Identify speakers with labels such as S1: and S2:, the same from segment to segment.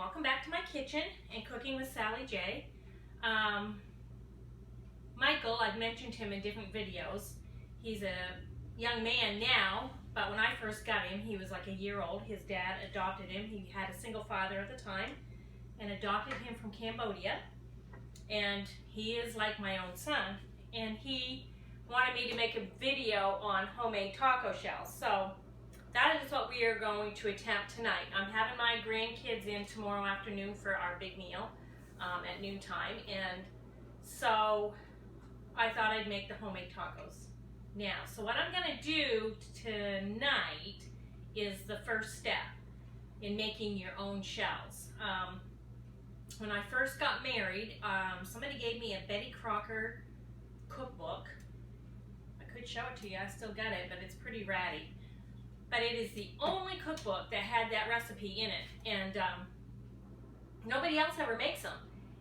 S1: welcome back to my kitchen and Cooking with Sally J. Michael, I've mentioned him in different videos. He's a young man now, but when I first got him, he was like a year old. His dad adopted him. He had a single father at the time and adopted him from Cambodia. And he is like my own son. And he wanted me to make a video on homemade taco shells. So that is what we are going to attempt tonight. I'm having my grandkids in tomorrow afternoon for our big meal at noontime. And so I thought I'd make the homemade tacos. Now, so what I'm gonna do tonight is the first step in making your own shells. When I first got married, somebody gave me a Betty Crocker cookbook. I could show it to you, I still got it, but it's pretty ratty. But it is the only cookbook that had that recipe in it, and nobody else ever makes them.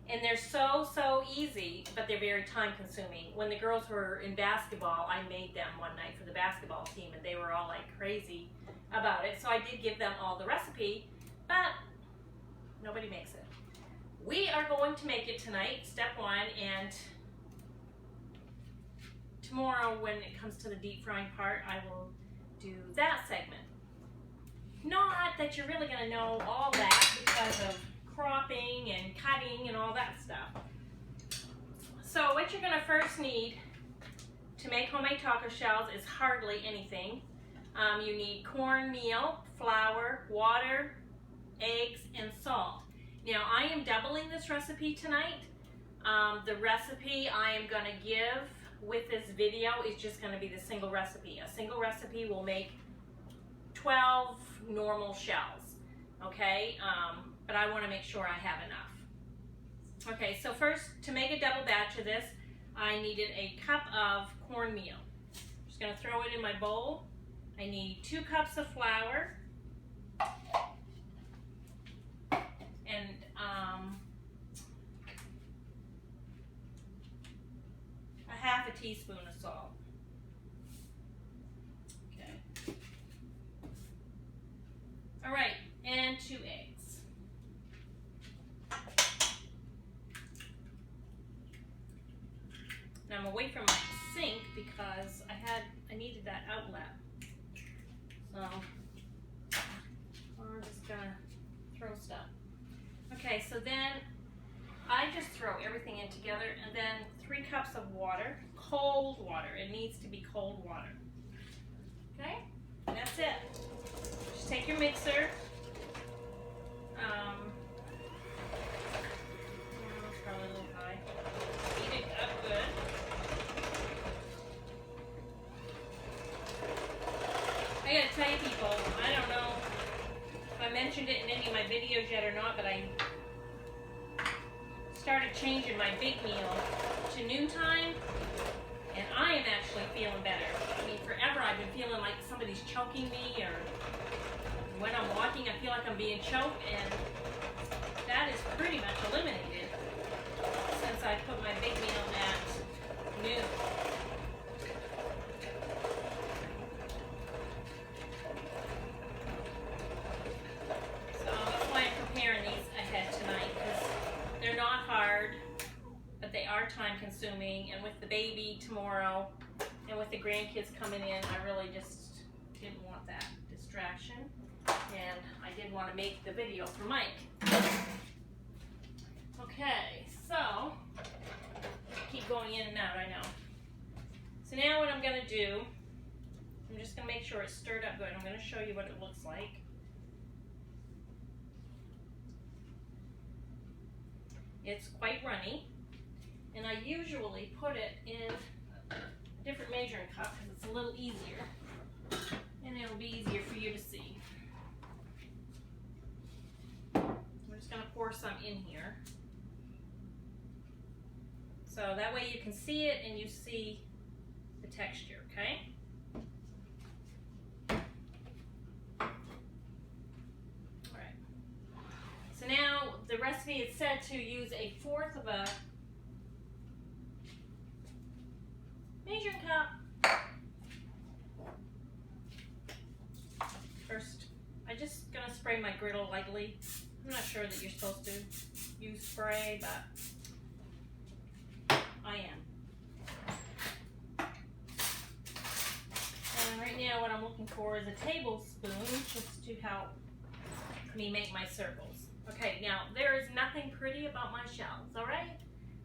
S1: And they're so easy, but they're very time consuming. When the girls were in basketball, I made them one night for the basketball team, and they were all like crazy about it. So I did give them all the recipe, but nobody makes it. We are going to make it tonight, step one, and tomorrow when it comes to the deep frying part, I will do that segment. Not that you're really going to know all that because of cropping and cutting and all that stuff. So what you're going to first need to make homemade taco shells is hardly anything. You need cornmeal, flour, water, eggs, and salt. Now I am doubling this recipe tonight. The recipe I am going to give with this video is just going to be the single recipe. A single recipe will make 12 normal shells, okay? But I want to make sure I have enough. Okay, so first, to make a double batch of this, I needed a cup of cornmeal. I'm just going to throw it in my bowl. I need 2 cups of flour and a half a teaspoon of salt. Okay. All right, and 2 eggs. Now I'm away from my sink because I needed that outlet. So I'm just gonna throw stuff. Okay, so then I just throw everything in together, and then 3 cups of water, cold water. It needs to be cold water. Okay, and that's it. Just take your mixer. It's probably a little high. Beat it up good. I gotta tell you people, I don't know if I mentioned it in any of my videos yet or not, but I started changing my big meal to noontime, and I am actually feeling better. I mean, forever I've been feeling like somebody's choking me, or when I'm walking I feel like I'm being choked, and that is pretty much eliminated since I put my big meal at noon. So that's why I'm preparing these ahead tonight, because they're not hard, but they are time consuming, and with the baby tomorrow and with the grandkids coming in, I really just didn't want that distraction, and I did want to make the video for Mike. Okay, so keep going in and out, I know. So now what I'm going to do, I'm just going to make sure it's stirred up good. I'm going to show you what it looks like. It's quite runny, and I usually put it in a different measuring cup because it's a little easier, and it'll be easier for you to see. I'm just going to pour some in here, so that way you can see it and you see the texture, okay? So now the recipe is said to use 1/4 of a measuring cup. First, I'm just gonna spray my griddle lightly I'm not sure that you're supposed to use spray, but I am. And right now what I'm looking for is a tablespoon just to help me make my circles. Okay, now there is nothing pretty about my shells, alright?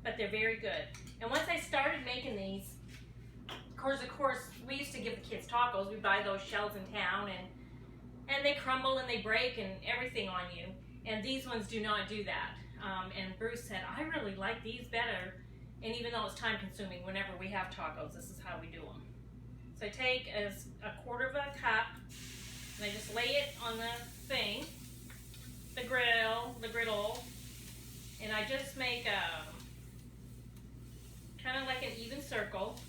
S1: But they're very good. And once I started making these, of course, we used to give the kids tacos. We buy those shells in town, and they crumble and they break and everything on you. And these ones do not do that. And Bruce said, I really like these better. And even though it's time consuming, whenever we have tacos, this is how we do them. So I take a quarter of a cup, and I just lay it on the thing, the griddle, and I just make kind of like an even circle.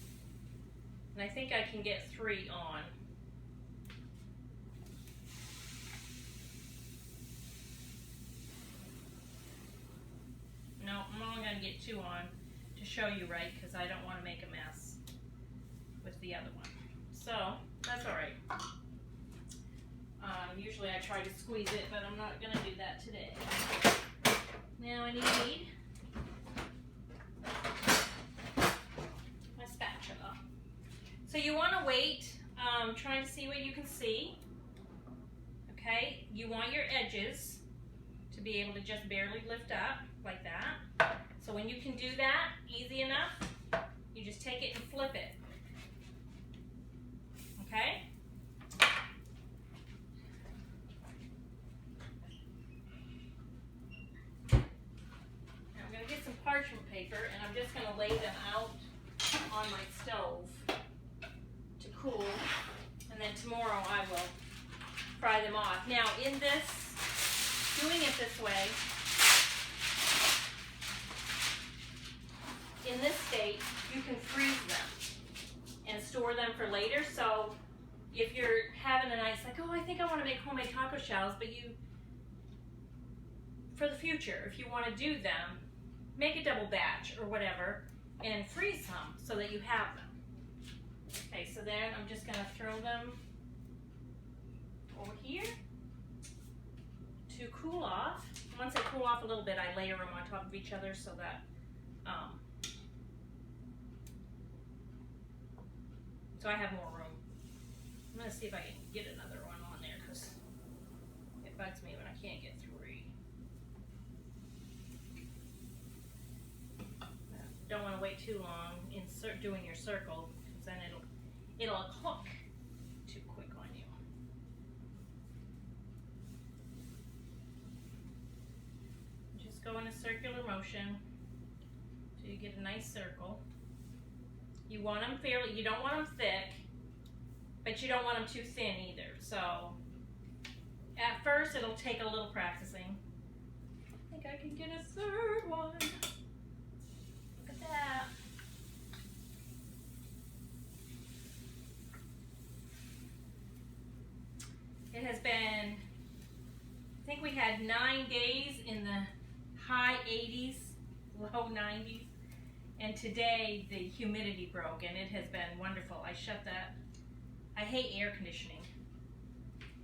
S1: And I think I can get 3 on. No, I'm only going to get 2 on to show you right, because I don't want to make a mess with the other one. So, that's alright. Usually I try to squeeze it, but I'm not going to do that today. Now I need my spatula. So you want to wait, trying to see what you can see. Okay, you want your edges to be able to just barely lift up like that. So when you can do that easy enough, you just take it and flip it. Okay? Now I'm going to get some parchment paper, and I'm just going to lay them out on my stove to cool, and then tomorrow I will fry them off. Now in this, doing it this way, in this state, you can freeze them and store them for later. So if you're having a nice, like, oh, I think I want to make homemade taco shells, but for the future, if you want to do them, make a double batch or whatever and freeze some so that you have them. Okay, so then I'm just going to throw them over here to cool off. Once they cool off a little bit, I layer them on top of each other so that so I have more room. I'm going to see if I can get another one on there, because it bugs me when I can't get 3. Don't want to wait too long in doing your circle, because then it'll hook too quick on you. Just go in a circular motion till you get a nice circle. You want them fairly, you don't want them thick, but you don't want them too thin either. So at first it'll take a little practicing. I think I can get a 3rd one. Look at that. It has been, I think we had 9 days in the high 80s, low 90s. And today the humidity broke, and it has been wonderful. I hate air conditioning.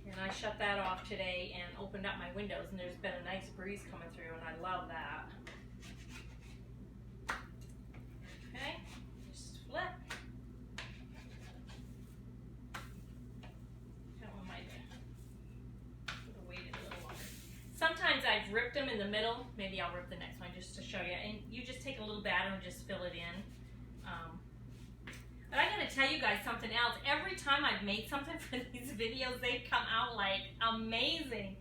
S1: And I shut that off today and opened up my windows, and there's been a nice breeze coming through, and I love that. Okay, just flip. That one might have waited a little longer. Sometimes I've ripped them in the middle. Maybe I'll rip the next one just to show you. And you just take a little batter and just fill it in. But I gotta tell you guys something else. Every time I've made something for these videos, they come out like amazing.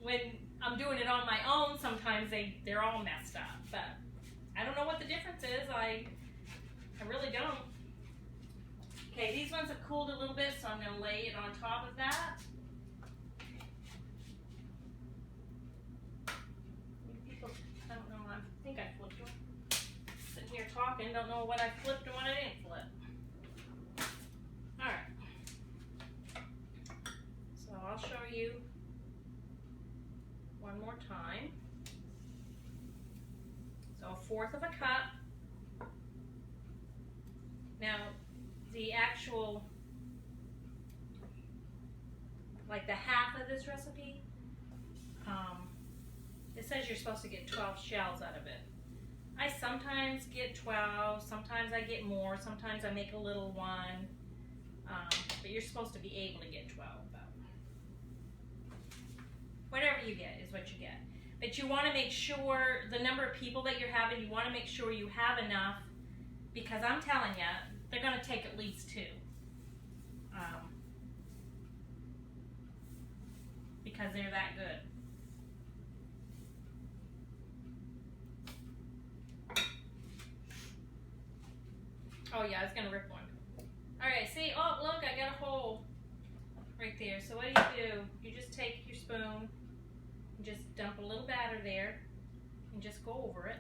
S1: When I'm doing it on my own, sometimes they're all messed up. But I don't know what the difference is. I really don't. Okay, these ones have cooled a little bit, so I'm gonna lay it on top of that. I don't know, I think I flipped one. Sitting here talking, don't know what I flipped and what I didn't flip. Alright. So I'll show you one more time. So 1/4 of a cup. Now, the actual, like the half of this recipe, it says you're supposed to get 12 shells out of it. I sometimes get 12, sometimes I get more, sometimes I make a little one, but you're supposed to be able to get 12. But whatever you get is what you get. But you want to make sure the number of people that you're having, you want to make sure you have enough, because I'm telling you, they're going to take at least 2. Because they're that good. Oh yeah, I was gonna rip one. Alright, see, oh look, I got a hole right there. So what do? You just take your spoon and just dump a little batter there and just go over it.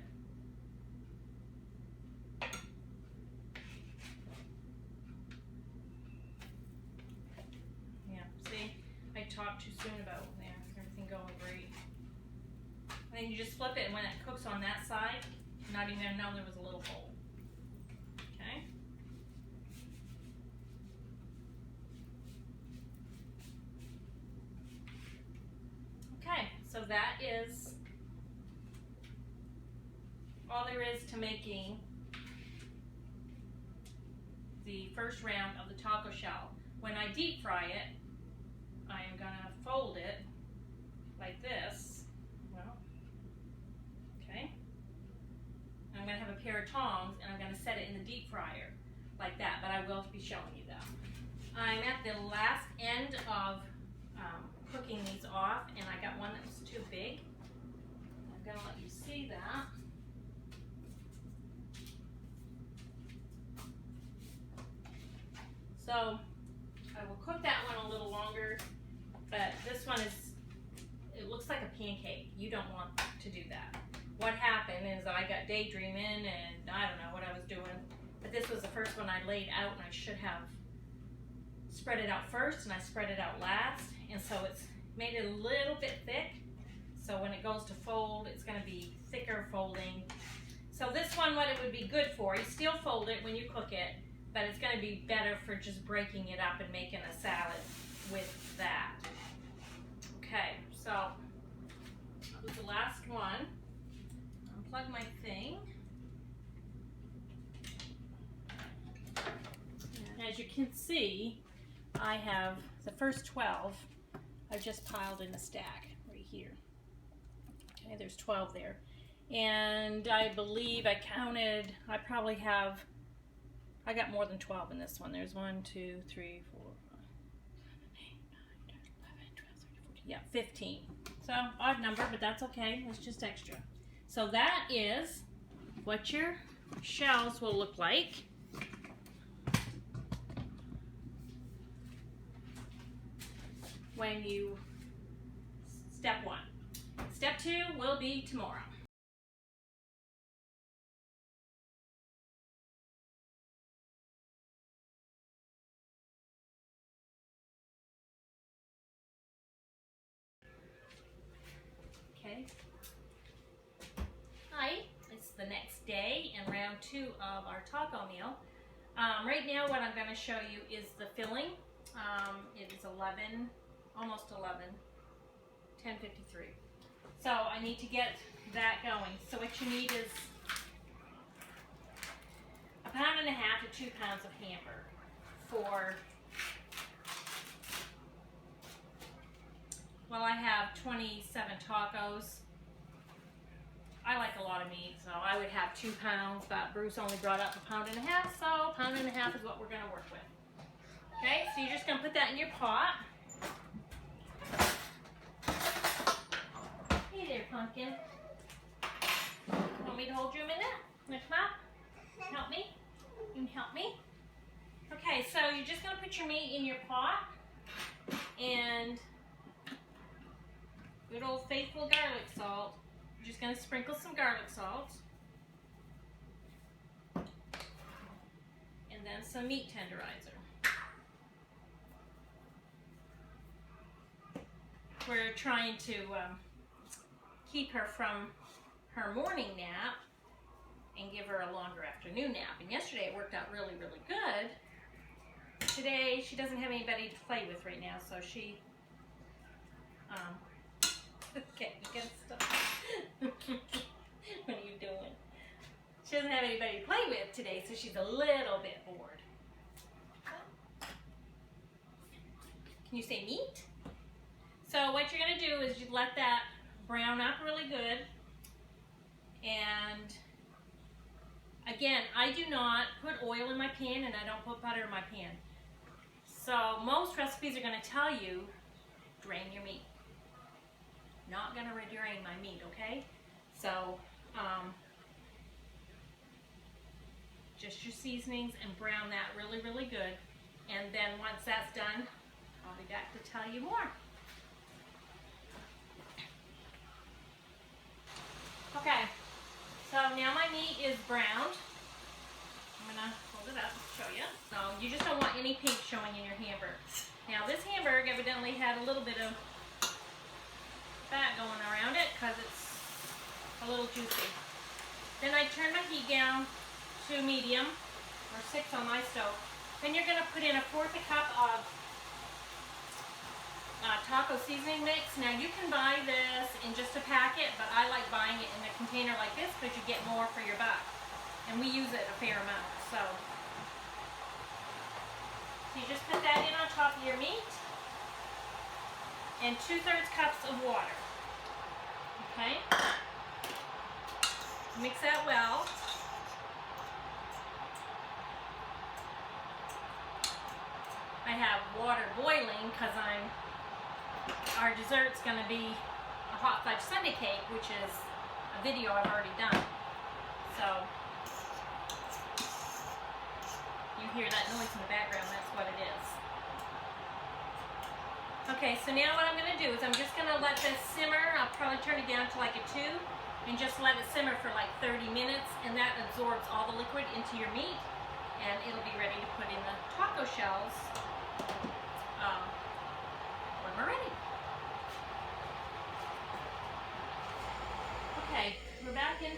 S1: Yeah, see, I talked too soon about everything going great. And then you just flip it, and when it cooks on that side, not even gonna know there was a little hole. Okay. Okay, so that is all there is to making the first round of the taco shell. When I deep fry it, I am gonna fold it like this. Well, okay. I'm going to have a pair of tongs, and I'm going to set it in the deep fryer like that, but I will be showing you that. I'm at the last end of cooking these off, and I got one that was too big. I'm going to let you see that. So I will cook that one a little longer, but this one it looks like a pancake. You don't want to do that. What happened is I got daydreaming, and I don't know what I was doing, but this was the first one I laid out, and I should have spread it out first, and I spread it out last, and so it's made it a little bit thick, so when it goes to fold, it's going to be thicker folding. So this one, what it would be good for, you still fold it when you cook it, but it's going to be better for just breaking it up and making a salad with that. Okay, so that was the last one. Unplug my thing. And as you can see, I have the first 12 I just piled in a stack right here. Okay, there's 12 there. And I believe I counted, I got more than 12 in this one. There's 1, 2, 3, 4, 5, 7, 8, 9, 10, 11, 12, 13, 14, yeah, 15. So odd number, but that's okay, it's just extra. So that is what your shells will look like. When you, step 1. Step 2 will be tomorrow. Okay. Hi, it's the next day and round 2 of our taco meal. Right now what I'm going to show you is the filling. It is 11, almost 11, 10:53. So I need to get that going. So what you need is 1.5 pounds to 2 pounds of hamburger for, well, I have 27 tacos. I like a lot of meat, so I would have 2 pounds, but Bruce only brought up 1.5 pounds, so 1.5 pounds is what we're going to work with. Okay, so you're just going to put that in your pot. Hey there, pumpkin. Want me to hold you a minute? Want to come out? Help me? You can help me? Okay, so you're just going to put your meat in your pot, and good old faithful garlic salt. You're just going to sprinkle some garlic salt, and then some meat tenderizer. We're trying to keep her from her morning nap and give her a longer afternoon nap. And yesterday it worked out really, really good. Today she doesn't have anybody to play with right now, so she Okay, you gotta stop. What are you doing? She doesn't have anybody to play with today, so she's a little bit bored. Can you say meat? So what you're gonna do is you let that brown up really good. And again, I do not put oil in my pan and I don't put butter in my pan. So most recipes are gonna tell you, drain your meat. Not gonna drain my meat, okay? So, just your seasonings and brown that really, really good. And then once that's done, I'll be back to tell you more. Okay, so now my meat is browned. I'm gonna hold it up and show you. So you just don't want any pink showing in your hamburger. Now this hamburger evidently had a little bit of fat going around it because it's a little juicy. Then I turn my heat down to medium, or 6 on my stove. Then you're gonna put in 1/4 cup of taco seasoning mix. Now you can buy this in just a packet, but I like buying it in a container like this because you get more for your buck. And we use it a fair amount. So you just put that in on top of your meat. And 2/3 cups of water. Okay? Mix that well. I have water boiling because our dessert's going to be a hot fudge sundae cake, which is a video I've already done. So you hear that noise in the background, that's what it is. Okay, so now what I'm going to do is I'm just going to let this simmer. I'll probably turn it down to like a 2 and just let it simmer for like 30 minutes, and that absorbs all the liquid into your meat, and it'll be ready to put in the taco shells when we're ready. Okay, we're back in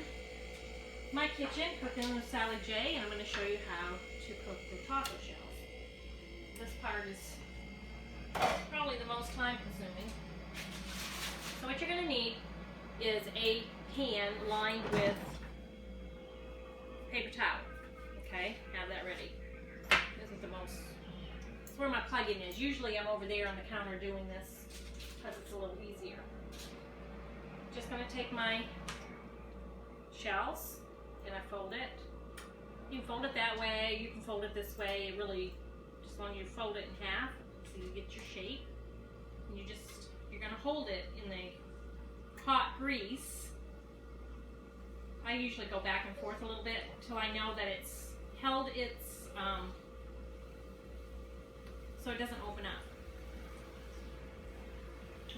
S1: my kitchen cooking with Sally J, and I'm going to show you how to cook the taco shells. This part is probably the most time consuming. So what you're going to need is a pan lined with paper towel. Okay, have that ready. This is the most, it's where my plug-in is. Usually I'm over there on the counter doing this because it's a little easier. Just going to take my shells and I fold it. You can fold it that way, you can fold it this way. It really, just as long as you fold it in half so you get your shape. And you're going to hold it in the hot grease. I usually go back and forth a little bit until I know that it's held its, so it doesn't open up.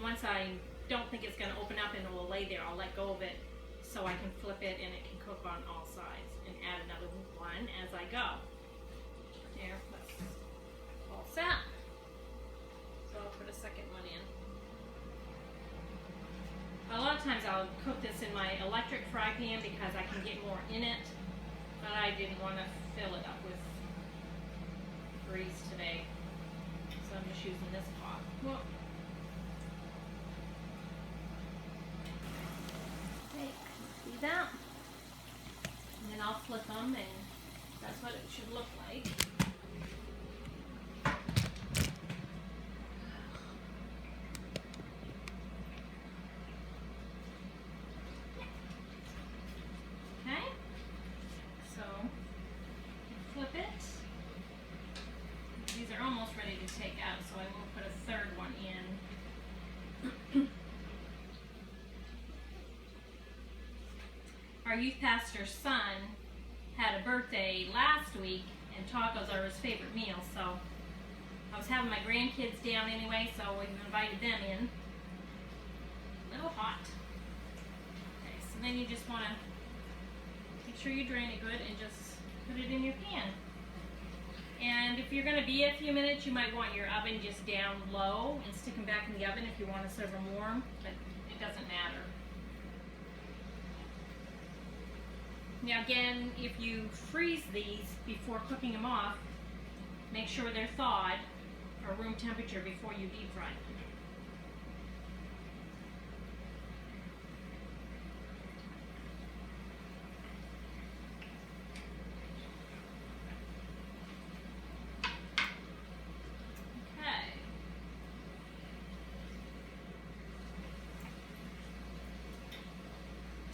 S1: Once I don't think it's going to open up and it will lay there, I'll let go of it so I can flip it and it can cook on all sides, and add another one as I go. There, that's all set. So I'll put a second one in. A lot of times I'll cook this in my electric fry pan because I can get more in it, but I didn't want to fill it up with grease today, so I'm just using this pot. Whoa. Okay, see that? And then I'll flip them, and that's what it should look like. Take out, so I will put a third one in. Our youth pastor's son had a birthday last week, and tacos are his favorite meal, so I was having my grandkids down anyway, so we've invited them in. A little hot. Okay, so then you just want to make sure you drain it good and just put it in your pan. And if you're going to be a few minutes, you might want your oven just down low and stick them back in the oven if you want to serve them warm, but it doesn't matter. Now again, if you freeze these before cooking them off, make sure they're thawed or room temperature before you deep fry them.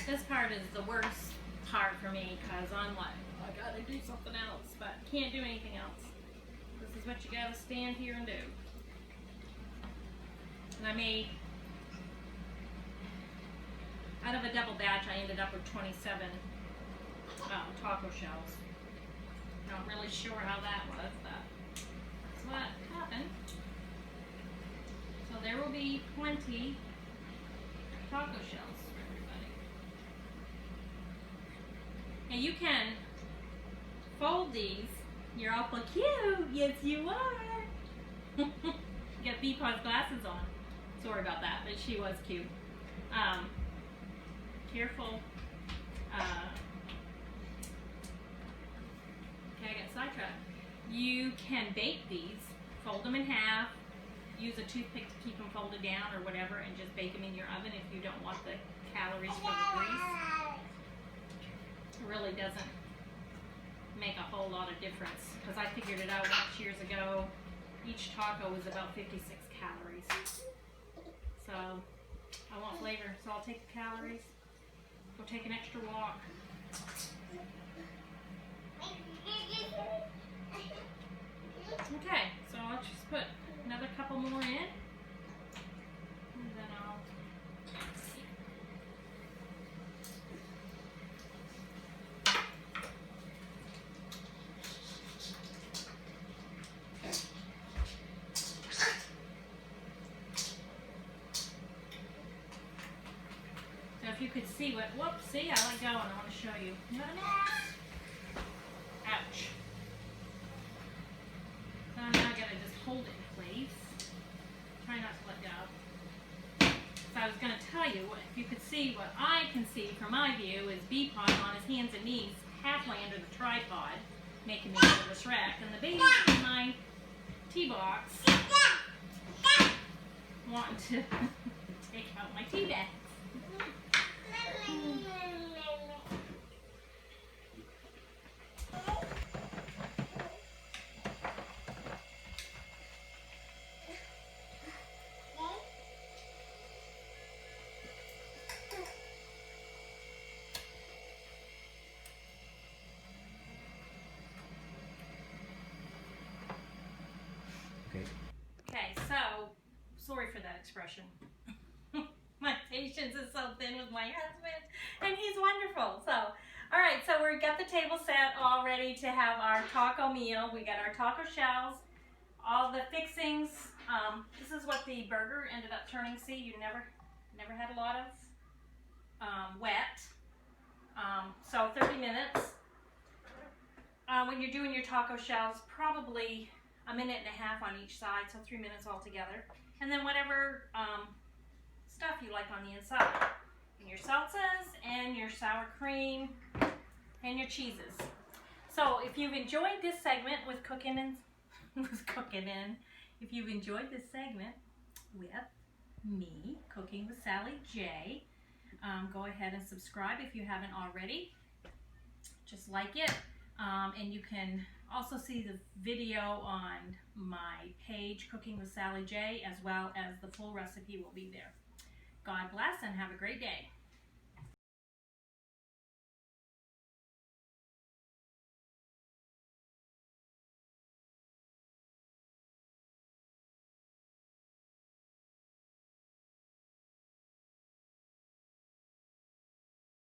S1: This part is the worst part for me because I'm like, I gotta do something else, but can't do anything else. This is what you gotta stand here and do. And I made, out of a double batch, I ended up with 27 taco shells. Not really sure how that was, but that's what happened. So there will be plenty taco shells for everybody. And you can fold these. You're awful cute. Yes, you are. Get Beepaw's glasses on. Sorry about that, but she was cute. Careful. Okay, I got sidetracked. You can bake these. Fold them in half. Use a toothpick to keep them folded down or whatever, and just bake them in your oven if you don't want the calories from the grease. It really doesn't make a whole lot of difference because I figured it out once years ago. Each taco was about 56 calories. So I want flavor, so I'll take the calories. Go take an extra walk. Okay, so I'll just put another couple more in, and then I'll so if you could see what, whoops, see, I let go and I want to show you. Ouch. So now I gotta just hold it in place. Try not to let go. So I was gonna tell you, if you could see what I can see from my view is Beepaw on his hands and knees, halfway under the tripod, making me nervous wreck, and the baby's in my tea box, wanting to take out my tea bags. Okay, so, sorry for that expression. My patience is so thin with my husband, and he's wonderful. So, all right, so we've got the table set all ready to have our taco meal. We got our taco shells, all the fixings. This is what the burger ended up turning. See, you never had a lot of wet. So 30 minutes. When you're doing your taco shells, probably a minute and a half on each side, so 3 minutes altogether. And then whatever stuff you like on the inside. And your salsas and your sour cream and your cheeses. So if you've enjoyed this segment with if you've enjoyed this segment with me, Cooking with Sally J, go ahead and subscribe if you haven't already. Just like it. And you can also see the video on my page, Cooking with Sally J, as well as the full recipe will be there. God bless and have a great day.